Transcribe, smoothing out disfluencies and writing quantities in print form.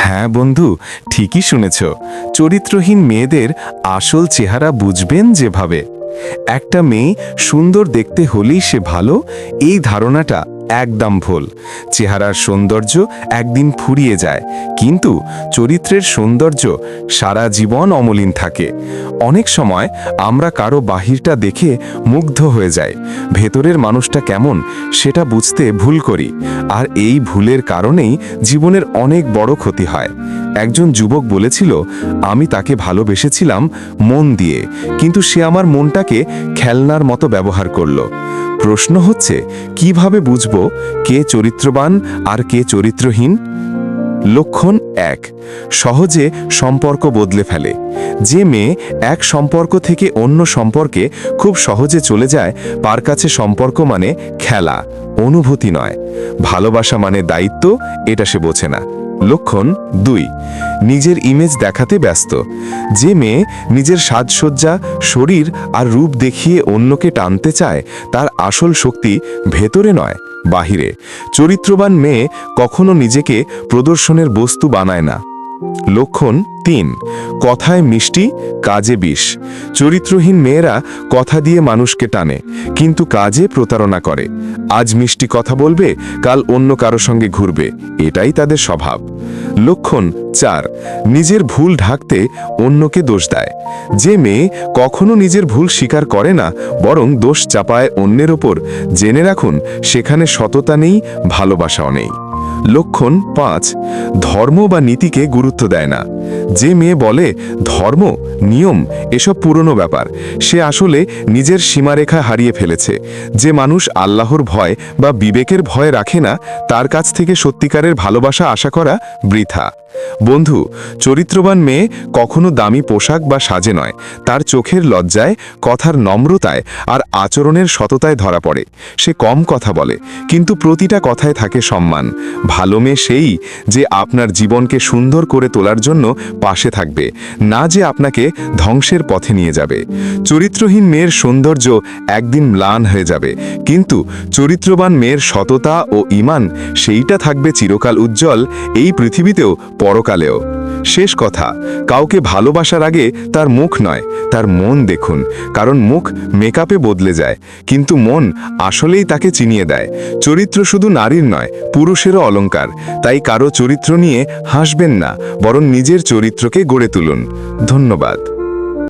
হ্যাঁ বন্ধু, ঠিকই শুনেছ। চরিত্রহীন মেয়েদের আসল চেহারা বুঝবেন যেভাবে একটা মেয়ে সুন্দর দেখতে হলেই সে ভালো, এই ধারণাটা একদম ভুল। চেহারার সৌন্দর্য একদিন ফুরিয়ে যায়, কিন্তু চরিত্রের সৌন্দর্য সারা জীবন অমলিন থাকে। অনেক সময় আমরা কারো বাহিরটা দেখে মুগ্ধ হয়ে যাই, ভেতরের মানুষটা কেমন সেটা বুঝতে ভুল করি, আর এই ভুলের কারণেই জীবনের অনেক বড় ক্ষতি হয়। একজন যুবক বলেছিল, আমি তাকে ভালোবেসেছিলাম মন দিয়ে, কিন্তু সে আমার মনটাকে খেলনার মতো ব্যবহার করলো। প্রশ্ন হচ্ছে, কিভাবে বুঝবো কে চরিত্রবান আর কে চরিত্রহীন? লক্ষণ 1, সহজে সম্পর্ক বদলে ফেলে। যে মেয়ে এক সম্পর্ক থেকে অন্য সম্পর্কে খুব সহজে চলে যায়, তার কাছে সম্পর্ক মানে খেলা, অনুভূতি নয়। ভালোবাসা মানে দায়িত্ব, এটা সে বোঝে না। লক্ষণ 2, নিজের ইমেজ দেখাতে ব্যস্ত। যে মেয়ে নিজের সাজসজ্জা, শরীর আর রূপ দেখিয়ে অন্যকে টানতে চায়, তার আসল শক্তি ভেতরে নয়, বাহিরে। চরিত্রবান মেয়ে কখনো নিজেকে প্রদর্শনের বস্তু বানায় না। লক্ষণ 3, কথায় মিষ্টি, কাজে বিষ। চরিত্রহীন মেয়েরা কথা দিয়ে মানুষকে টানে, কিন্তু কাজে প্রতারণা করে। আজ মিষ্টি কথা বলবে, কাল অন্য কারো সঙ্গে ঘুরবে, এটাই তাদের স্বভাব। লক্ষণ 4, নিজের ভুল ঢাকতে অন্যকে দোষ দেয়। যে মেয়ে কখনো নিজের ভুল স্বীকার করে না, বরং দোষ চাপায় অন্যের ওপর, জেনে রাখুন সেখানে সততা নেই, ভালোবাসাও নেই। লক্ষণ 5, ধর্ম বা নীতিকে গুরুত্ব দেয় না। যে মেয়ে বলে ধর্ম, নিয়ম এসব পুরনো ব্যাপার, সে আসলে নিজের সীমারেখা হারিয়ে ফেলেছে। যে মানুষ আল্লাহর ভয় বা বিবেকের ভয় রাখে না, তার কাছ থেকে সত্যিকারের ভালোবাসা আশা করা বৃথা। বন্ধু, চরিত্রবান মেয়ে কখনো দামি পোশাক বা সাজে নয়, তার চোখের লজ্জায়, কথার নম্রতায় আর আচরণের সততায় ধরা পড়ে। সে কম কথা বলে, কিন্তু প্রতিটা কথায় থাকে সম্মান। ভালো মেয়ে সেই, যে আপনার জীবনকে সুন্দর করে তোলার জন্য পাশে থাকবে, না যে আপনাকে ধ্বংসের পথে নিয়ে যাবে। চরিত্রহীন মেয়ের সৌন্দর্য একদিন ম্লান হয়ে যাবে, কিন্তু চরিত্রবান মেয়ের সততা ও ঈমান, সেইটা থাকবে চিরকাল উজ্জ্বল, এই পৃথিবীতেও পরকালেও। শেষ কথা, কাউকে ভালোবাসার আগে তার মুখ নয়, তার মন দেখুন। কারণ মুখ মেকআপে বদলে যায়, কিন্তু মন আসলেই তাকে চিনিয়ে দেয়। চরিত্র শুধু নারীর নয়, পুরুষেরও অলংকার। তাই কারো চরিত্র নিয়ে হাসবেন না, বরং নিজের চরিত্রকে গড়ে তুলুন। ধন্যবাদ।